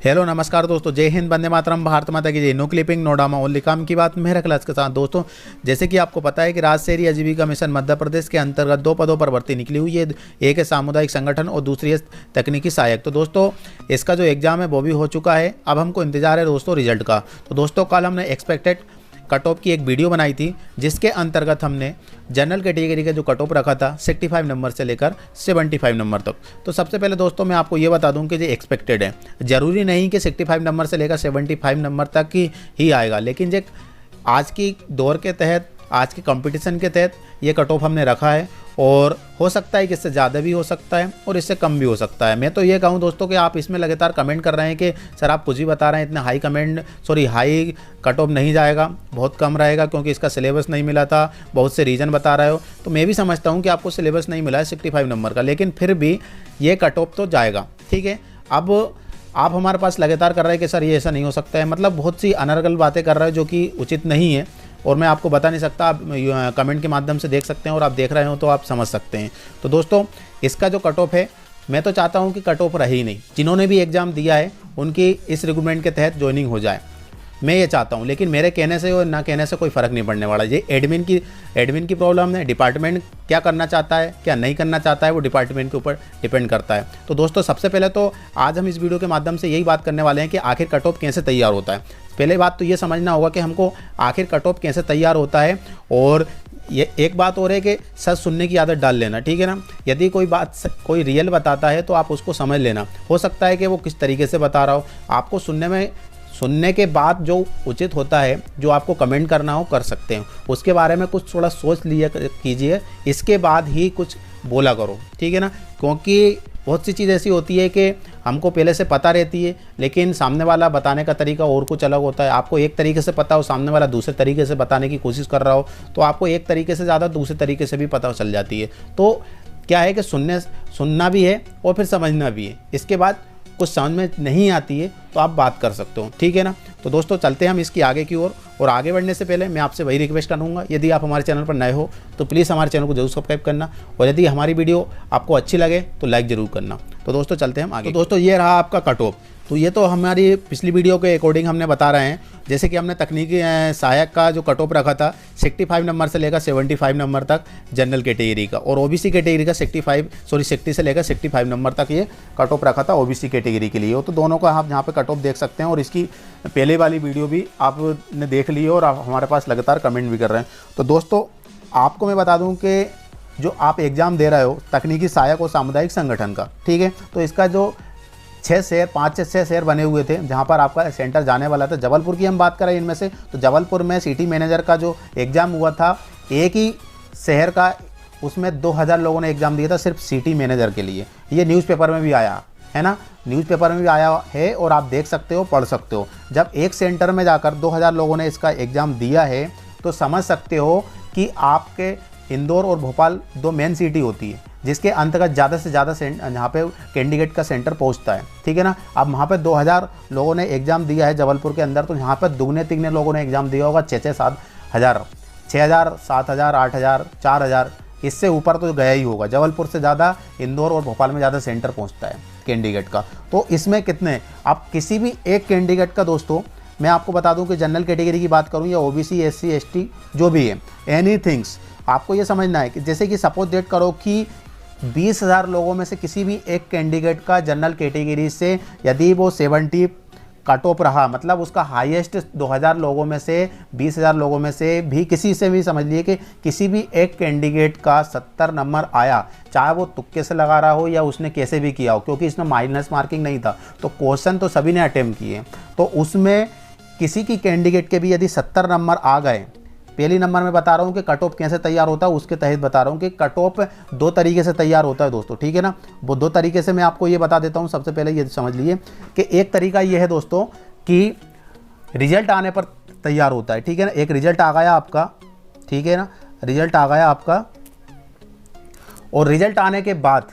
Hello नमस्कार दोस्तों, जय हिंद, वंदे मातरम, भारत माता की जय। No clipping no drama, only काम की बात, मेरा क्लास के साथ। दोस्तों, जैसे कि आपको पता है कि राज्य शहरी आजीविका मिशन मध्य प्रदेश के अंतर्गत 2 पदों पर भर्ती निकली हुई है। एक है सामुदायिक संगठन और दूसरी है तकनीकी सहायक। तो दोस्तों, इसका जो एग्जाम है वो भी हो चुका है। अब हमको इंतजार है दोस्तों रिजल्ट का। तो दोस्तों, कल हमने एक्सपेक्टेड कट ऑफ की एक वीडियो बनाई थी, जिसके अंतर्गत हमने जनरल कैटेगरी का जो कट ऑफ रखा था 65 नंबर से लेकर 75 नंबर तक। तो सबसे पहले दोस्तों मैं आपको ये बता दूं कि ये एक्सपेक्टेड है, ज़रूरी नहीं कि 65 नंबर से लेकर 75 नंबर तक ही आएगा, लेकिन जो आज की दौर के तहत, आज के कंपटीशन के तहत ये कट ऑफ हमने रखा है। और हो सकता है कि इससे ज़्यादा भी हो सकता है और इससे कम भी हो सकता है। मैं तो ये कहूँ दोस्तों कि आप इसमें लगातार कमेंट कर रहे हैं कि सर आप कुछ भी बता रहे हैं, इतने हाई कट ऑफ नहीं जाएगा, बहुत कम रहेगा क्योंकि इसका सिलेबस नहीं मिला था, बहुत से रीज़न बता रहे हो। तो मैं भी समझता हूँ कि आपको सिलेबस नहीं मिला है 65 नंबर का, लेकिन फिर भी ये कट ऑफ तो जाएगा, ठीक है। अब आप हमारे पास लगातार कर रहे हैं कि सर ये ऐसा नहीं हो सकता है, मतलब बहुत सी अनर्गल बातें कर रहे हैं जो कि उचित नहीं है और मैं आपको बता नहीं सकता। आप कमेंट के माध्यम से देख सकते हैं और आप देख रहे हो तो आप समझ सकते हैं। तो दोस्तों, इसका जो कट ऑफ है, मैं तो चाहता हूं कि कट ऑफ रहे ही नहीं, जिन्होंने भी एग्ज़ाम दिया है उनकी इस रिक्रूटमेंट के तहत ज्वाइनिंग हो जाए, मैं ये चाहता हूँ। लेकिन मेरे कहने से और ना कहने से कोई फ़र्क नहीं पड़ने वाला। ये एडमिन की प्रॉब्लम है। डिपार्टमेंट क्या करना चाहता है, क्या नहीं करना चाहता है, वो डिपार्टमेंट के ऊपर डिपेंड करता है। तो दोस्तों, सबसे पहले तो आज हम इस वीडियो के माध्यम से यही बात करने वाले हैं कि आखिर कट ऑफ कैसे तैयार होता है। पहले बात तो ये समझना होगा कि हमको आखिर कट ऑफ कैसे तैयार होता है। और ये एक बात और है कि सच सुनने की आदत डाल लेना, ठीक है ना। यदि कोई रियल बताता है तो आप उसको समझ लेना। हो सकता है कि वो किस तरीके से बता रहा हो, आपको सुनने के बाद जो उचित होता है, जो आपको कमेंट करना हो कर सकते हैं, उसके बारे में कुछ थोड़ा सोच लिया कीजिए, इसके बाद ही कुछ बोला करो, ठीक है ना। क्योंकि बहुत सी चीज़ ऐसी होती है कि हमको पहले से पता रहती है, लेकिन सामने वाला बताने का तरीका और कुछ अलग होता है। आपको एक तरीके से पता हो, सामने वाला दूसरे तरीके से बताने की कोशिश कर रहा हो, तो आपको एक तरीके से ज़्यादा दूसरे तरीके से भी पता चल जाती है। तो क्या है कि सुनना भी है और फिर समझना भी है। इसके बाद कुछ समझ में नहीं आती है तो आप बात कर सकते हो, ठीक है ना। तो दोस्तों, चलते हैं हम इसकी आगे की ओर। और आगे बढ़ने से पहले मैं आपसे वही रिक्वेस्ट करूँगा, यदि आप हमारे चैनल पर नए हो तो प्लीज़ हमारे चैनल को जरूर सब्सक्राइब करना, और यदि हमारी वीडियो आपको अच्छी लगे तो लाइक ज़रूर करना। तो दोस्तों, चलते हैं हम आगे। तो दोस्तों, ये रहा आपका कट ऑफ। तो ये तो हमारी पिछली वीडियो के अकॉर्डिंग हमने बता रहे हैं। जैसे कि हमने तकनीकी सहायक का जो कट ऑफ रखा था 65 नंबर से लेकर 75 नंबर तक जनरल कैटेगरी का, और ओबीसी कैटेगरी का 60 से लेकर 65 नंबर तक ये कट ऑफ रखा था ओबीसी कैटेगरी के लिए। तो दोनों का आप यहाँ पे कट ऑफ देख सकते हैं, और इसकी पहले वाली वीडियो भी आपने देख ली है और आप हमारे पास लगातार कमेंट भी कर रहे हैं। तो दोस्तों, आपको मैं बता दूँ कि जो आप एग्ज़ाम दे रहे हो तकनीकी सहायक और सामुदायिक संगठन का, ठीक है, तो इसका जो 5 से 6 शहर बने हुए थे जहां पर आपका सेंटर जाने वाला था। जबलपुर की हम बात करें इनमें से, तो जबलपुर में सिटी मैनेजर का जो एग्ज़ाम हुआ था, एक ही शहर का, उसमें 2000 लोगों ने एग्ज़ाम दिया था सिर्फ सिटी मैनेजर के लिए। ये न्यूज़पेपर में भी आया है ना, न्यूज़पेपर में भी आया है और आप देख सकते हो, पढ़ सकते हो। जब एक सेंटर में जाकर 2000 लोगों ने इसका एग्ज़ाम दिया है तो समझ सकते हो कि आपके इंदौर और भोपाल 2 मेन सिटी होती है जिसके अंतर्गत ज़्यादा से ज़्यादा यहाँ पे कैंडिडेट का सेंटर पहुँचता है, ठीक है ना। अब वहाँ पे 2000 लोगों ने एग्ज़ाम दिया है जबलपुर के अंदर, तो यहाँ पे दुगने तिगने लोगों ने एग्ज़ाम दिया होगा। 6,000, 7,000, 8,000, 4,000, इससे ऊपर तो गया ही होगा। जबलपुर से ज़्यादा इंदौर और भोपाल में ज़्यादा सेंटर पहुँचता है कैंडिडेट का। तो इसमें कितने, आप किसी भी एक कैंडिडेट का, दोस्तों मैं आपको बता दूँ कि जनरल कैटेगरी की बात करूँ या ओबीसी, एससी, एसटी जो भी है, एनीथिंग्स, आपको ये समझना है कि जैसे कि सपोज डेट करो कि 20,000 लोगों में से किसी भी एक कैंडिडेट का जनरल कैटेगरी से यदि वो 70 कट ऑफ रहा, मतलब उसका हाईएस्ट 2000 लोगों में से, 20,000 लोगों में से भी किसी से भी समझ लिए कि किसी भी एक कैंडिडेट का 70 नंबर आया, चाहे वो तुक्के से लगा रहा हो या उसने कैसे भी किया हो, क्योंकि इसमें माइनस मार्किंग नहीं था, तो क्वेश्चन तो सभी ने अटेम्प्ट किए। तो उसमें किसी की कैंडिडेट के भी यदि 70 नंबर आ गए, पहली नंबर में बता रहा हूँ कि कट ऑफ कैसे तैयार होता है, उसके तहत बता रहा हूँ कि कट ऑफ 2 तरीके से तैयार होता है दोस्तों, ठीक है ना। वो 2 तरीके से मैं आपको ये बता देता हूँ। सबसे पहले ये समझ लिए कि एक तरीका ये है दोस्तों कि रिजल्ट आने पर तैयार होता है, ठीक है ना। एक रिजल्ट आ गया आपका, ठीक है ना, रिजल्ट आ गया आपका, और रिजल्ट आने के बाद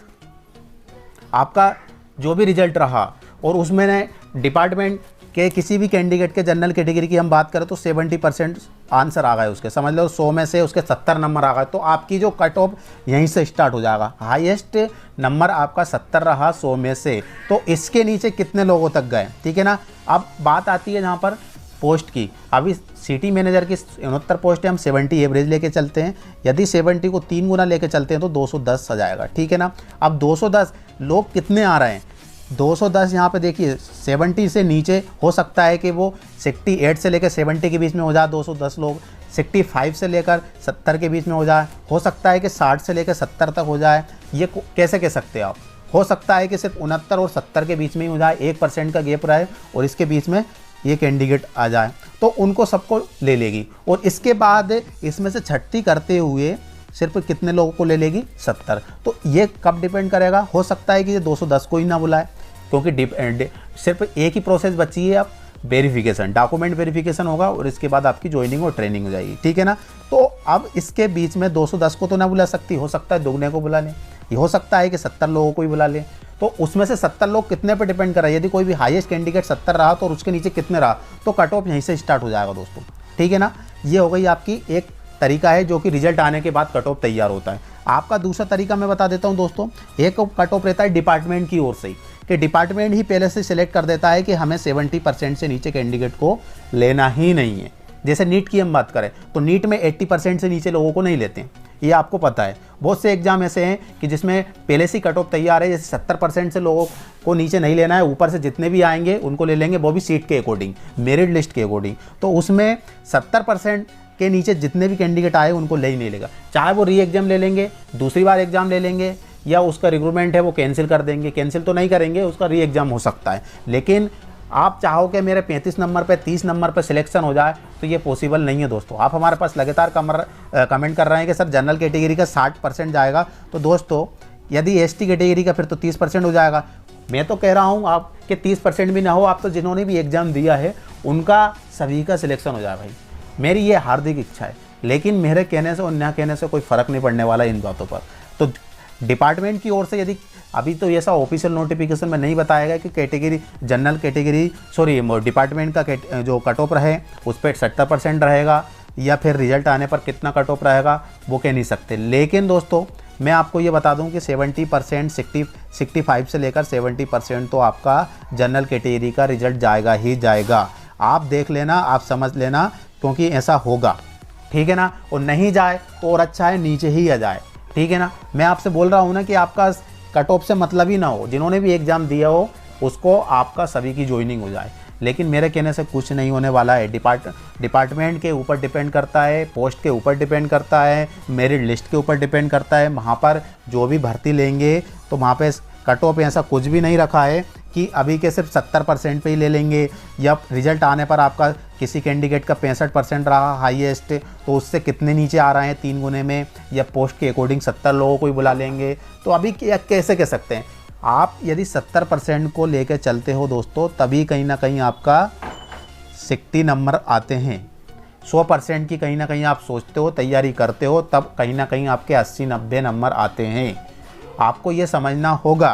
आपका जो भी रिजल्ट रहा और उसमें डिपार्टमेंट कि किसी भी कैंडिडेट के जनरल कैटेगरी की हम बात करें तो 70% आंसर आ गए उसके, समझ लो 100 में से उसके 70 नंबर आ गए, तो आपकी जो कट ऑफ यहीं से स्टार्ट हो जाएगा। हाईएस्ट नंबर आपका 70 रहा 100 में से, तो इसके नीचे कितने लोगों तक गए, ठीक है ना। अब बात आती है यहाँ पर पोस्ट की। अभी सिटी मैनेजर की 69 पोस्ट है, हम 70 एवरेज लेके चलते हैं। यदि 70 को 3 गुना लेके चलते हैं तो 210 आ जाएगा, ठीक है ना। अब 210 लोग कितने आ रहे हैं, 210 यहाँ पे देखिए 70 से नीचे हो सकता है कि वो 68 से लेकर 70 के बीच में हो जाए 210 लोग, 65 से लेकर 70 के बीच में हो जाए, हो सकता है कि 60 से लेकर 70 तक हो जाए। ये कैसे कह सकते हैं आप, हो सकता है कि सिर्फ 69 और 70 के बीच में ही हो जाए, 1% का गैप रहे और इसके बीच में ये कैंडिडेट आ जाए, तो उनको सबको ले लेगी। और इसके बाद इसमें से छठी करते हुए सिर्फ कितने लोगों को ले लेगी, 70। तो ये कब डिपेंड करेगा, हो सकता है कि ये 210 को ही ना बुलाए, क्योंकि सिर्फ एक ही प्रोसेस बची है अब, वेरिफिकेशन, डॉक्यूमेंट वेरिफिकेशन होगा और इसके बाद आपकी ज्वाइनिंग और ट्रेनिंग हो जाएगी, ठीक है ना। तो अब इसके बीच में 210 को तो ना बुला सकती, हो सकता है दुगने को बुला लें, ये हो सकता है कि 70 लोगों को ही बुला लें। तो उसमें से 70 लोग कितने पे डिपेंड कर रहा है, यदि कोई भी हाईएस्ट कैंडिडेट 70 रहा तो और उसके नीचे कितने रहा, तो कट ऑफ यहीं से स्टार्ट हो जाएगा दोस्तों, ठीक है ना। ये हो गई आपकी एक तरीका है जो कि रिजल्ट आने के बाद कट ऑफ तैयार होता है। आपका दूसरा तरीका मैं बता देता हूं दोस्तों, एक कट ऑफ रहता है डिपार्टमेंट की ओर से ही, कि डिपार्टमेंट ही पहले से सिलेक्ट कर देता है कि हमें 70% से नीचे कैंडिडेट को लेना ही नहीं है। जैसे नीट की हम बात करें तो नीट में 80% से नीचे लोगों को नहीं लेते हैं, ये आपको पता है। बहुत से एग्जाम ऐसे हैं कि जिसमें पहले से कट ऑफ तैयार है, जैसे 70% से लोगों को नीचे नहीं लेना है, ऊपर से जितने भी आएंगे उनको ले लेंगे, वो भी सीट के अकॉर्डिंग, मेरिट लिस्ट के अकॉर्डिंग। तो उसमें 70% के नीचे जितने भी कैंडिडेट आए उनको ले ही नहीं लेगा, चाहे वो री एग्जाम ले लेंगे, दूसरी बार एग्जाम ले लेंगे, या उसका रिक्रूटमेंट है वो कैंसिल कर देंगे, कैंसिल तो नहीं करेंगे, उसका री एग्जाम हो सकता है। लेकिन आप चाहो कि मेरे 35 नंबर पे 30 नंबर पे सिलेक्शन हो जाए, तो ये पॉसिबल नहीं है दोस्तों। आप हमारे पास लगातार कमेंट कर रहे हैं कि सर जनरल कैटेगरी का 60% जाएगा, तो दोस्तों यदि एसटी कैटेगरी का फिर तो 30% हो जाएगा। मैं तो कह रहा हूँ आप कि 30% भी ना हो, आप तो जिन्होंने भी एग्ज़ाम दिया है उनका सभी का सिलेक्शन हो जाए भाई, मेरी ये हार्दिक इच्छा है। लेकिन मेरे कहने से और ना कहने से कोई फ़र्क नहीं पड़ने वाला इन बातों पर। तो डिपार्टमेंट की ओर से यदि अभी तो ऐसा ऑफिशियल नोटिफिकेशन में नहीं बताया कि कैटेगरी जनरल कैटेगरी डिपार्टमेंट का जो कट ऑफ रहे उस पर 70% रहेगा, या फिर रिजल्ट आने पर कितना कट ऑफ रहेगा वो कह नहीं सकते। लेकिन दोस्तों मैं आपको ये बता दूं कि 70% 65 से लेकर 70% तो आपका जनरल कैटेगरी का रिजल्ट जाएगा ही जाएगा। आप देख लेना, आप समझ लेना, क्योंकि ऐसा होगा, ठीक है ना। और नहीं जाए तो और अच्छा है, नीचे ही आ जाए, ठीक है ना। मैं आपसे बोल रहा हूँ ना कि आपका कट ऑफ से मतलब ही ना हो, जिन्होंने भी एग्ज़ाम दिया हो उसको आपका सभी की ज्वाइनिंग हो जाए। लेकिन मेरे कहने से कुछ नहीं होने वाला है। डिपार्टमेंट के ऊपर डिपेंड करता है, पोस्ट के ऊपर डिपेंड करता है, मेरिट लिस्ट के ऊपर डिपेंड करता है। वहाँ पर जो भी भर्ती लेंगे तो वहाँ पे कट ऑफ ऐसा कुछ भी नहीं रखा है कि अभी के सिर्फ 70% पे ही ले लेंगे, या रिजल्ट आने पर आपका किसी कैंडिडेट का 65% रहा हाईएस्ट तो उससे कितने नीचे आ रहे हैं 3 गुने में, या पोस्ट के अकॉर्डिंग 70 लोगों को ही बुला लेंगे। तो अभी कैसे कह सकते हैं आप, यदि 70% को लेकर चलते हो दोस्तों तभी कहीं ना कहीं आपका 60 नंबर आते हैं। 100% की कहीं ना कहीं आप सोचते हो, तैयारी करते हो, तब कहीं ना कहीं आपके 80-90 नंबर आते हैं। आपको ये समझना होगा,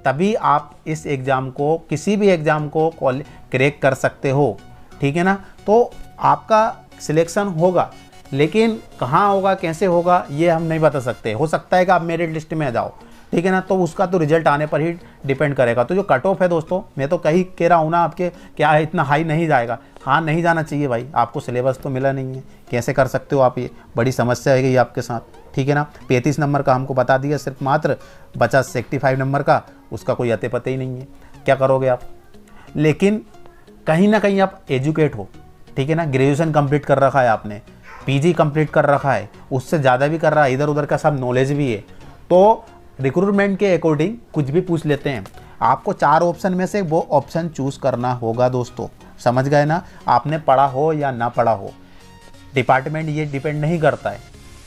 तभी आप इस एग्ज़ाम को, किसी भी एग्ज़ाम को क्रैक कर सकते हो, ठीक है ना। तो आपका सिलेक्शन होगा, लेकिन कहाँ होगा, कैसे होगा, ये हम नहीं बता सकते। हो सकता है कि आप मेरिट लिस्ट में आ जाओ, ठीक है ना, तो उसका तो रिजल्ट आने पर ही डिपेंड करेगा। तो जो कट ऑफ है दोस्तों, मैं तो कहीं कह रहा हूँ ना आपके, क्या है इतना हाई नहीं जाएगा। हाँ, नहीं जाना चाहिए भाई, आपको सिलेबस तो मिला नहीं है, कैसे कर सकते हो आप, ये बड़ी समस्या है ये आपके साथ, ठीक है ना। 35 नंबर का हमको बता दिया, सिर्फ मात्र बचा 65 नंबर का, उसका कोई अते पते ही नहीं है, क्या करोगे आप। लेकिन कहीं ना कहीं आप एजुकेट हो, ठीक है ना, ग्रेजुएशन कंप्लीट कर रखा है आपने, पीजी कंप्लीट कर रखा है, उससे ज़्यादा भी कर रहा है, इधर उधर का सब नॉलेज भी है, तो रिक्रूटमेंट के अकॉर्डिंग कुछ भी पूछ लेते हैं। आपको 4 ऑप्शन में से वो ऑप्शन चूज़ करना होगा दोस्तों, समझ गए ना। आपने पढ़ा हो या ना पढ़ा हो, डिपार्टमेंट ये डिपेंड नहीं करता है,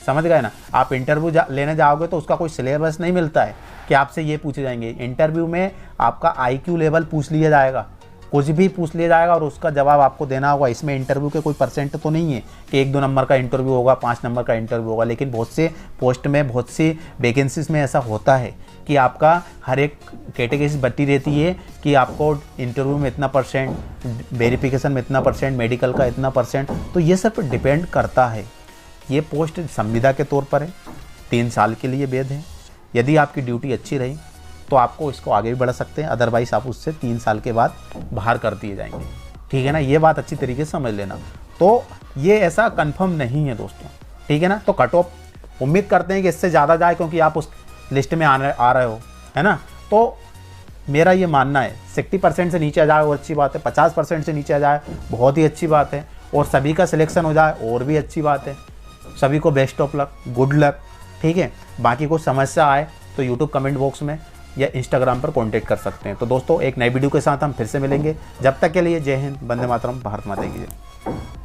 समझ गए ना। आप इंटरव्यू लेने जाओगे तो उसका कोई सिलेबस नहीं मिलता है कि आपसे ये पूछे जाएंगे। इंटरव्यू में आपका IQ लेवल पूछ लिया जाएगा, कुछ भी पूछ लिया जाएगा और उसका जवाब आपको देना होगा। इसमें इंटरव्यू के कोई परसेंट तो नहीं है कि 1-2 नंबर का इंटरव्यू होगा, 5 नंबर का इंटरव्यू होगा, लेकिन बहुत से पोस्ट में, बहुत सी वैकेंसीज में ऐसा होता है कि आपका हर एक कैटेगरी बटी रहती है कि आपको इंटरव्यू में इतना परसेंट, वेरिफिकेशन में इतना परसेंट, मेडिकल का इतना परसेंट, तो ये सब डिपेंड करता है। ये पोस्ट संविदा के तौर पर है, 3 साल के लिए वैध है। यदि आपकी ड्यूटी अच्छी रही तो आपको इसको आगे भी बढ़ा सकते हैं, अदरवाइज़ आप उससे 3 साल के बाद बाहर कर दिए जाएंगे। ठीक है ना, ये बात अच्छी तरीके से समझ लेना। तो ये ऐसा कंफर्म नहीं है दोस्तों, ठीक है ना। तो कट ऑफ उम्मीद करते हैं कि इससे ज़्यादा जाए, क्योंकि आप उस लिस्ट में आ रहे हो, है ना। तो मेरा ये मानना है 60% से नीचे आ जाए और अच्छी बात है, 50% से नीचे आ जाए बहुत ही अच्छी बात है, और सभी का सिलेक्शन हो जाए और भी अच्छी बात है। सभी को best of luck, good luck, ठीक है। बाकी कोई समस्या आए तो यूट्यूब कमेंट बॉक्स में या इंस्टाग्राम पर कांटेक्ट कर सकते हैं। तो दोस्तों एक नई वीडियो के साथ हम फिर से मिलेंगे। जब तक के लिए जय हिंद, वंदे मातरम, भारत माता की जय।